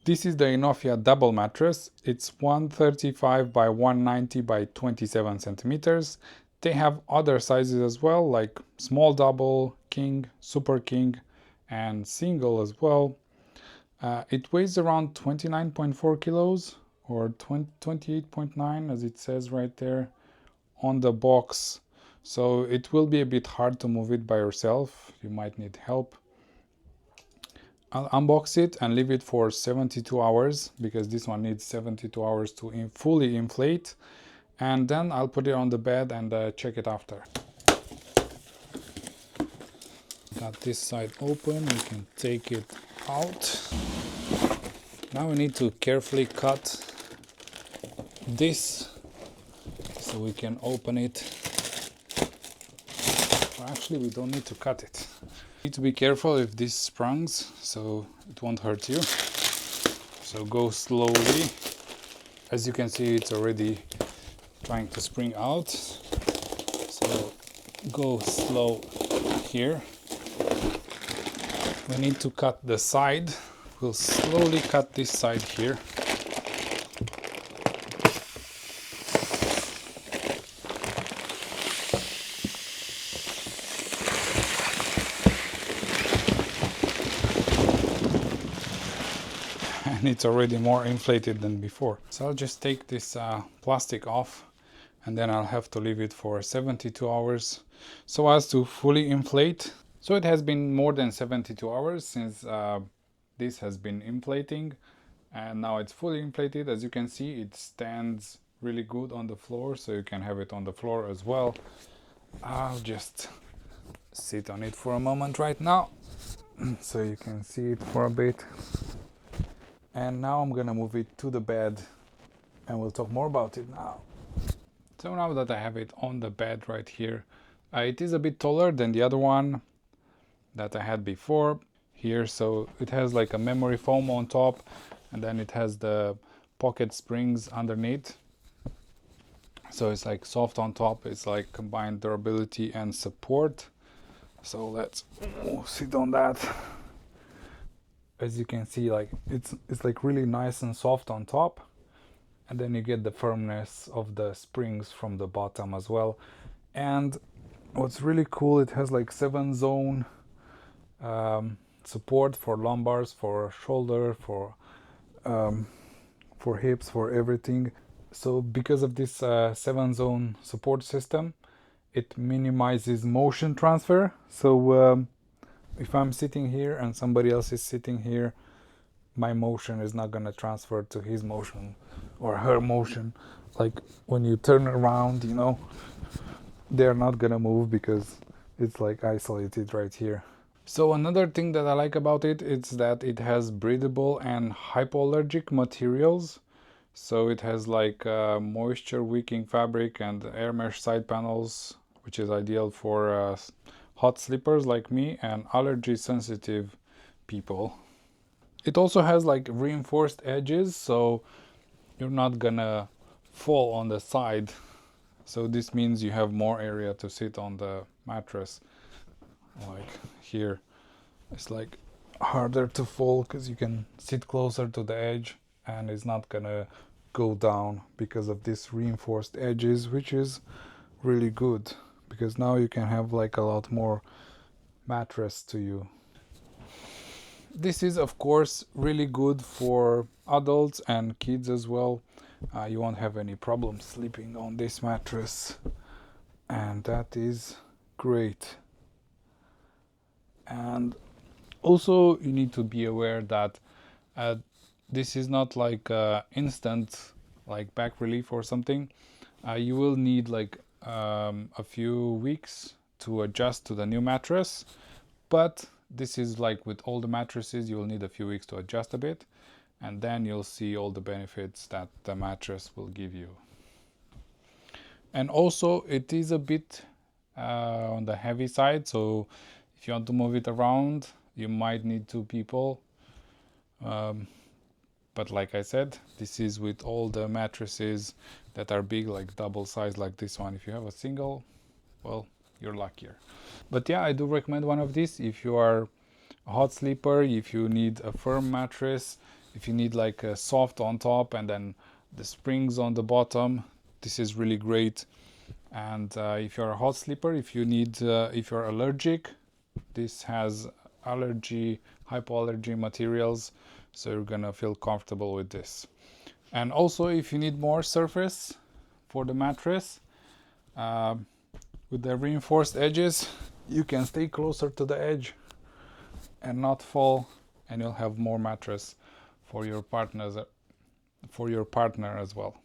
This is the Inofia Double Mattress. It's 135 by 190 by 27 centimeters. They have other sizes as well, like small double, king, super king, and single as well. It weighs around 29.4 kilos or 28.9 as it says right there on the box. So it will be a bit hard to move it by yourself. You might need help. I'll unbox it and leave it for 72 hours because this one needs 72 hours to fully inflate, and then I'll put it on the bed and check it after. Got this side open, we can take it out. Now we need to carefully cut this so we can open it. Well, actually we don't need to cut it. Need to be careful if this sprungs, so it won't hurt you. So go slowly. As you can see, it's already trying to spring out. So go slow here. We need to cut the side. We'll slowly cut this side here. And it's already more inflated than before. So I'll just take this plastic off, and then I'll have to leave it for 72 hours so as to fully inflate. So it has been more than 72 hours since this has been inflating, and now it's fully inflated. As you can see, it stands really good on the floor, so you can have it on the floor as well. I'll just sit on it for a moment right now so you can see it for a bit. And now I'm gonna move it to the bed and we'll talk more about it now. So now that I have it on the bed right here, it is a bit taller than the other one that I had before here. So it has like a memory foam on top, and then it has the pocket springs underneath. So it's like soft on top. It's like combined durability and support. So let's sit on that. As you can see, like it's like really nice and soft on top, and then you get the firmness of the springs from the bottom as well. And what's really cool, it has like 7-zone support for lumbars, for shoulder, for hips, for everything. So because of this 7-zone support system, it minimizes motion transfer. So if I'm sitting here and somebody else is sitting here, my motion is not gonna transfer to his motion or her motion. Like when you turn around, you know, they're not gonna move because it's like isolated right here. So another thing that I like about it is that it has breathable and hypoallergic materials. So it has like moisture wicking fabric and air mesh side panels, which is ideal for hot sleepers like me and allergy sensitive people. It also has like reinforced edges, so you're not gonna fall on the side. So this means you have more area to sit on the mattress. Like here, it's like harder to fall because you can sit closer to the edge and it's not gonna go down because of these reinforced edges, which is really good because now you can have like a lot more mattress to you. This is of course really good for adults and kids as well. You won't have any problem sleeping on this mattress, and that is great. And also you need to be aware that this is not like instant like back relief or something. You will need like a few weeks to adjust to the new mattress, but this is like with all the mattresses, you will need a few weeks to adjust a bit, and then you'll see all the benefits that the mattress will give you. And also it is a bit on the heavy side, so if you want to move it around, you might need 2 people. But like I said, this is with all the mattresses that are big, like double size like this one. If you have a single, well, you're luckier. But yeah, I do recommend one of these if you are a hot sleeper, if you need a firm mattress, if you need like a soft on top and then the springs on the bottom, this is really great. And if you're a hot sleeper, if you're allergic, this has hypoallergy materials, so you're gonna feel comfortable with this. And also, if you need more surface for the mattress, with the reinforced edges, you can stay closer to the edge and not fall, and you'll have more mattress for your partner as well.